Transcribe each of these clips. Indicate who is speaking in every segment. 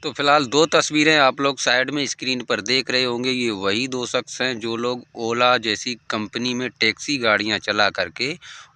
Speaker 1: तो फिलहाल दो तस्वीरें आप लोग साइड में स्क्रीन पर देख रहे होंगे। ये वही दो शख्स हैं जो लोग ओला जैसी कंपनी में टैक्सी गाड़ियां चला करके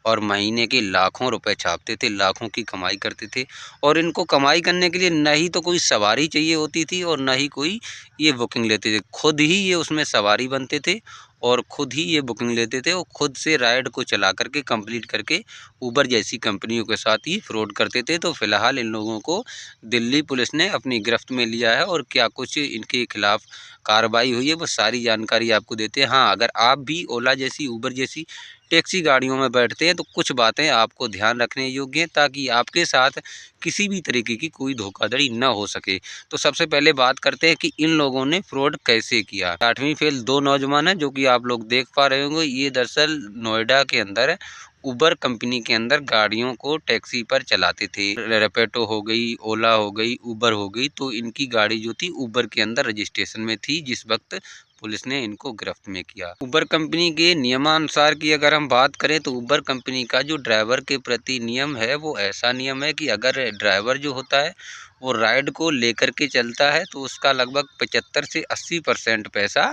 Speaker 1: और महीने के लाखों रुपए छापते थे, लाखों की कमाई करते थे। और इनको कमाई करने के लिए न ही तो कोई सवारी चाहिए होती थी और न ही कोई ये बुकिंग लेते थे। खुद ही ये उसमें सवारी बनते थे और खुद ही ये बुकिंग लेते थे और खुद से राइड को चला करके कंप्लीट करके ऊबर जैसी कंपनियों के साथ ही फ्रॉड करते थे। तो फिलहाल इन लोगों को दिल्ली पुलिस ने अपनी गिरफ्त में लिया है और क्या कुछ इनके खिलाफ कार्रवाई हुई है वो सारी जानकारी आपको देते हैं। हाँ, अगर आप भी ओला जैसी ऊबर जैसी टैक्सी गाड़ियों में बैठते हैं तो कुछ बातें आपको ध्यान रखने योग्य हैं ताकि आपके साथ किसी भी तरीके की कोई धोखाधड़ी न हो सके। तो सबसे पहले बात करते हैं कि इन लोगों ने फ्रॉड कैसे किया। 8वीं फेल दो नौजवान हैं जो कि आप लोग देख पा रहे होंगे। ये दरअसल नोएडा के अंदर उबर कंपनी के अंदर गाड़ियों को टैक्सी पर चलाते थे। रैपिडो हो गई, ओला हो गई, उबर हो गई। तो इनकी गाड़ी जो थी उबर के अंदर रजिस्ट्रेशन में थी जिस वक्त पुलिस ने इनको गिरफ्त में किया। उबर कंपनी के नियमानुसार की अगर हम बात करें तो उबर कंपनी का जो ड्राइवर के प्रति नियम है वो ऐसा नियम है कि अगर ड्राइवर जो होता है वो राइड को लेकर के चलता है तो उसका लगभग 75 से 80% पैसा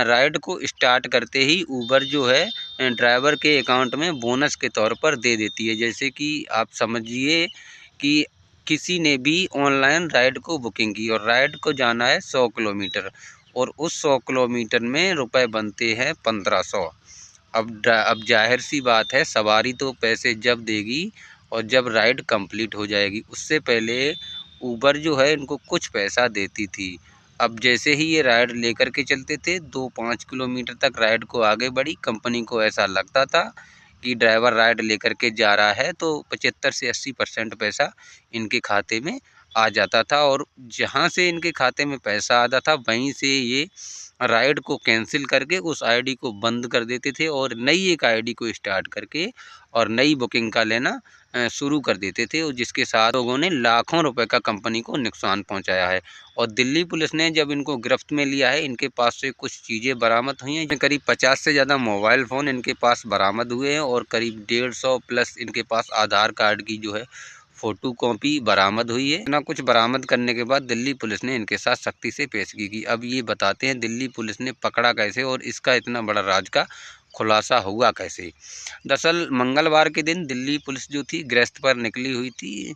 Speaker 1: राइड को स्टार्ट करते ही उबर जो है ड्राइवर के अकाउंट में बोनस के तौर पर दे देती है। जैसे कि आप समझिए कि किसी ने भी ऑनलाइन राइड को बुकिंग की और राइड को जाना है 100 किलोमीटर और उस 100 किलोमीटर में रुपए बनते हैं 1500। अब जाहिर सी बात है सवारी तो पैसे जब देगी और जब राइड कंप्लीट हो जाएगी। उससे पहले उबर जो है इनको कुछ पैसा देती थी। अब जैसे ही ये राइड लेकर के चलते थे 2-5 किलोमीटर तक राइड को आगे बढ़ी, कंपनी को ऐसा लगता था कि ड्राइवर राइड लेकर के जा रहा है तो 75 से 80% पैसा इनके खाते में आ जाता था और जहाँ से इनके खाते में पैसा आता था वहीं से ये राइड को कैंसिल करके उस आईडी को बंद कर देते थे और नई एक आईडी को स्टार्ट करके और नई बुकिंग का लेना शुरू कर देते थे और जिसके साथ लोगों ने लाखों रुपए का कंपनी को नुकसान पहुंचाया है। और दिल्ली पुलिस ने जब इनको गिरफ्त में लिया है इनके पास से कुछ चीज़ें बरामद हुई हैं। करीब 50 से ज़्यादा मोबाइल फ़ोन इनके पास बरामद हुए हैं और करीब 150 प्लस इनके पास आधार कार्ड की जो है फ़ोटो कॉपी बरामद हुई है। इतना कुछ बरामद करने के बाद दिल्ली पुलिस ने इनके साथ सख्ती से पेशगी की। अब ये बताते हैं दिल्ली पुलिस ने पकड़ा कैसे और इसका इतना बड़ा राज का खुलासा हुआ कैसे। दरअसल मंगलवार के दिन दिल्ली पुलिस जो थी गश्त पर निकली हुई थी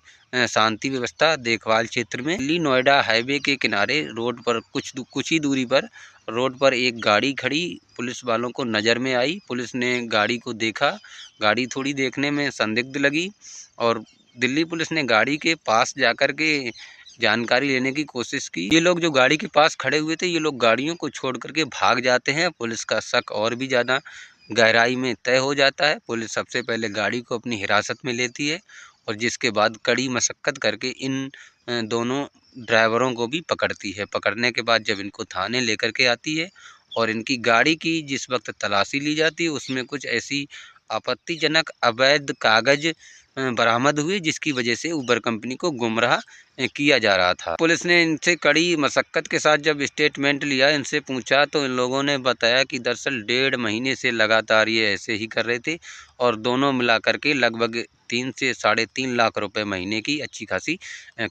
Speaker 1: शांति व्यवस्था देखभाल क्षेत्र में। दिल्ली नोएडा हाईवे के किनारे रोड पर कुछ ही दूरी पर रोड पर एक गाड़ी खड़ी पुलिस वालों को नज़र में आई। पुलिस ने गाड़ी को देखा, गाड़ी थोड़ी देखने में संदिग्ध लगी और दिल्ली पुलिस ने गाड़ी के पास जाकर के जानकारी लेने की कोशिश की। ये लोग जो गाड़ी के पास खड़े हुए थे ये लोग गाड़ियों को छोड़ करके भाग जाते हैं। पुलिस का शक और भी ज़्यादा गहराई में तय हो जाता है। पुलिस सबसे पहले गाड़ी को अपनी हिरासत में लेती है और जिसके बाद कड़ी मशक्क़त करके इन दोनों ड्राइवरों को भी पकड़ती है। पकड़ने के बाद जब इनको थाने लेकर के आती है और इनकी गाड़ी की जिस वक्त तलाशी ली जाती है उसमें कुछ ऐसी आपत्तिजनक अवैध कागज़ बरामद हुए जिसकी वजह से उबर कंपनी को गुमराह किया जा रहा था। पुलिस ने इनसे कड़ी मशक्क़त के साथ जब स्टेटमेंट लिया, इनसे पूछा तो इन लोगों ने बताया कि दरअसल 1.5 महीने से लगातार ये ऐसे ही कर रहे थे और दोनों मिला करके लगभग 3 से 3.5 लाख रुपए महीने की अच्छी खासी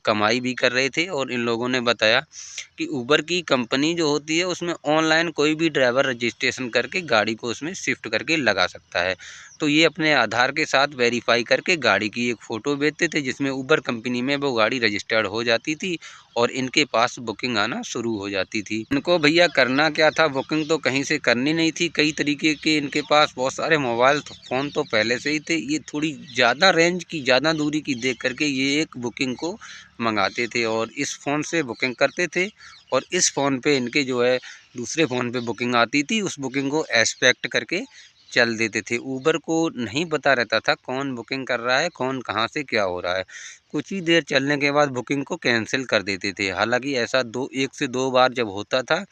Speaker 1: कमाई भी कर रहे थे। और इन लोगों ने बताया कि उबर की कंपनी जो होती है उसमें ऑनलाइन कोई भी ड्राइवर रजिस्ट्रेशन करके गाड़ी को उसमें शिफ्ट करके लगा सकता है। तो ये अपने आधार के साथ वेरीफाई करके गाड़ी की एक फ़ोटो भेजते थे जिसमें उबर कंपनी में वो गाड़ी रजिस्टर्ड हो जाती थी और इनके पास बुकिंग आना शुरू हो जाती थी। इनको भैया करना क्या था, बुकिंग तो कहीं से करनी नहीं थी। कई तरीके के इनके पास बहुत सारे मोबाइल फ़ोन तो पहले से ही थे। ये थोड़ी ज़्यादा रेंज की, ज़्यादा दूरी की देख करके ये एक बुकिंग को मंगाते थे और इस फ़ोन से बुकिंग करते थे और इस फ़ोन पे इनके जो है दूसरे फ़ोन पे बुकिंग आती थी, उस बुकिंग को एक्सपेक्ट करके चल देते थे। उबर को नहीं पता रहता था कौन बुकिंग कर रहा है, कौन कहाँ से क्या हो रहा है। कुछ ही देर चलने के बाद बुकिंग को कैंसिल कर देते थे। हालाँकि ऐसा 1 से 2 बार जब होता था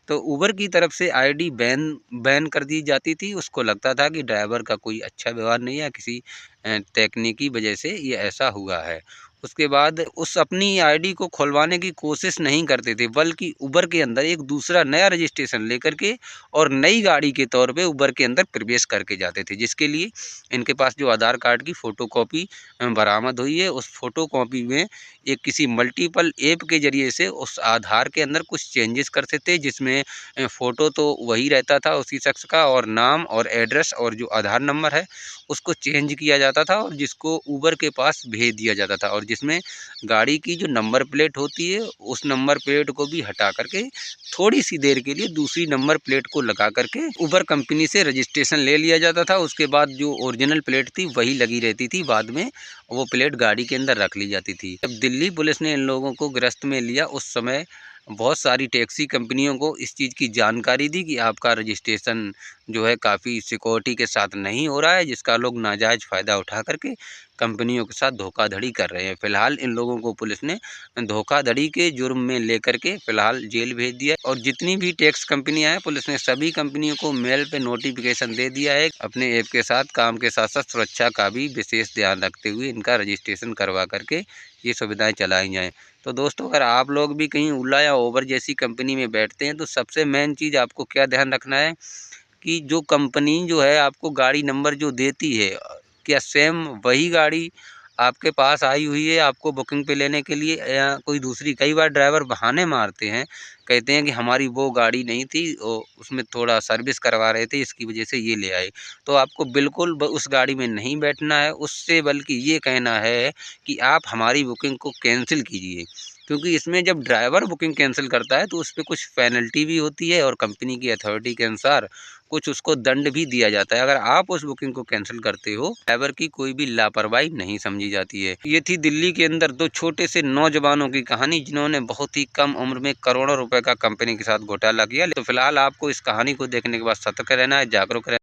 Speaker 1: तो उबर की तरफ से आईडी बैन कर दी जाती थी। उसको लगता था कि ड्राइवर का कोई अच्छा व्यवहार नहीं है, किसी तकनीकी वजह से ये ऐसा हुआ है। उसके बाद उस अपनी आईडी को खुलवाने की कोशिश नहीं करते थे, बल्कि उबर के अंदर एक दूसरा नया रजिस्ट्रेशन लेकर के और नई गाड़ी के तौर पे उबर के अंदर प्रवेश करके जाते थे, जिसके लिए इनके पास जो आधार कार्ड की फ़ोटोकॉपी बरामद हुई है, उस फ़ोटोकॉपी में एक किसी मल्टीपल ऐप के ज़रिए से उस आधार के अंदर कुछ चेंजेस करते थे, जिसमें फ़ोटो तो वही रहता था उसी शख्स का, और नाम और एड्रेस और जो आधार नंबर है उसको चेंज किया जाता था और जिसको उबर के पास भेज दिया जाता था, और जिसमें गाड़ी की जो नंबर प्लेट होती है उस नंबर प्लेट को भी हटा करके थोड़ी सी देर के लिए दूसरी नंबर प्लेट को लगा करके उबर कंपनी से रजिस्ट्रेशन ले लिया जाता था। उसके बाद जो ओरिजिनल प्लेट थी वही लगी रहती थी, बाद में वो प्लेट गाड़ी के अंदर रख ली जाती थी। जब दिल्ली पुलिस ने इन लोगों को गिरफ्त में लिया, उस समय बहुत सारी टैक्सी कंपनियों को इस चीज़ की जानकारी दी कि आपका रजिस्ट्रेशन जो है काफ़ी सिक्योरिटी के साथ नहीं हो रहा है, जिसका लोग नाजायज़ फ़ायदा उठा करके कंपनियों के साथ धोखाधड़ी कर रहे हैं। फ़िलहाल इन लोगों को पुलिस ने धोखाधड़ी के जुर्म में लेकर के फ़िलहाल जेल भेज दिया है, और जितनी भी टैक्स कंपनियां हैं पुलिस ने सभी कंपनियों को मेल पे नोटिफिकेशन दे दिया है। अपने ऐप के साथ काम के साथ साथ सुरक्षा का भी विशेष ध्यान रखते हुए इनका रजिस्ट्रेशन करवा करके ये सुविधाएँ चलाई जाएँ। तो दोस्तों, अगर आप लोग भी कहीं ओला या उबर जैसी कंपनी में बैठते हैं तो सबसे मेन चीज़ आपको क्या ध्यान रखना है कि जो कंपनी जो है आपको गाड़ी नंबर जो देती है, क्या सेम वही गाड़ी आपके पास आई हुई है आपको बुकिंग पे लेने के लिए, या कोई दूसरी। कई बार ड्राइवर बहाने मारते हैं, कहते हैं कि हमारी वो गाड़ी नहीं थी, उसमें थोड़ा सर्विस करवा रहे थे इसकी वजह से ये ले आए। तो आपको बिल्कुल उस गाड़ी में नहीं बैठना है उससे, बल्कि ये कहना है कि आप हमारी बुकिंग को कैंसिल कीजिए, क्योंकि इसमें जब ड्राइवर बुकिंग कैंसिल करता है तो उस पर कुछ पेनल्टी भी होती है और कंपनी की अथॉरिटी के अनुसार कुछ उसको दंड भी दिया जाता है। अगर आप उस बुकिंग को कैंसिल करते हो, ड्राइवर की कोई भी लापरवाही नहीं समझी जाती है। ये थी दिल्ली के अंदर दो छोटे से नौजवानों की कहानी, जिन्होंने बहुत ही कम उम्र में करोड़ों रुपए का कंपनी के साथ घोटाला किया। तो फिलहाल आपको इस कहानी को देखने के बाद सतर्क रहना है, जागरूक रहना है।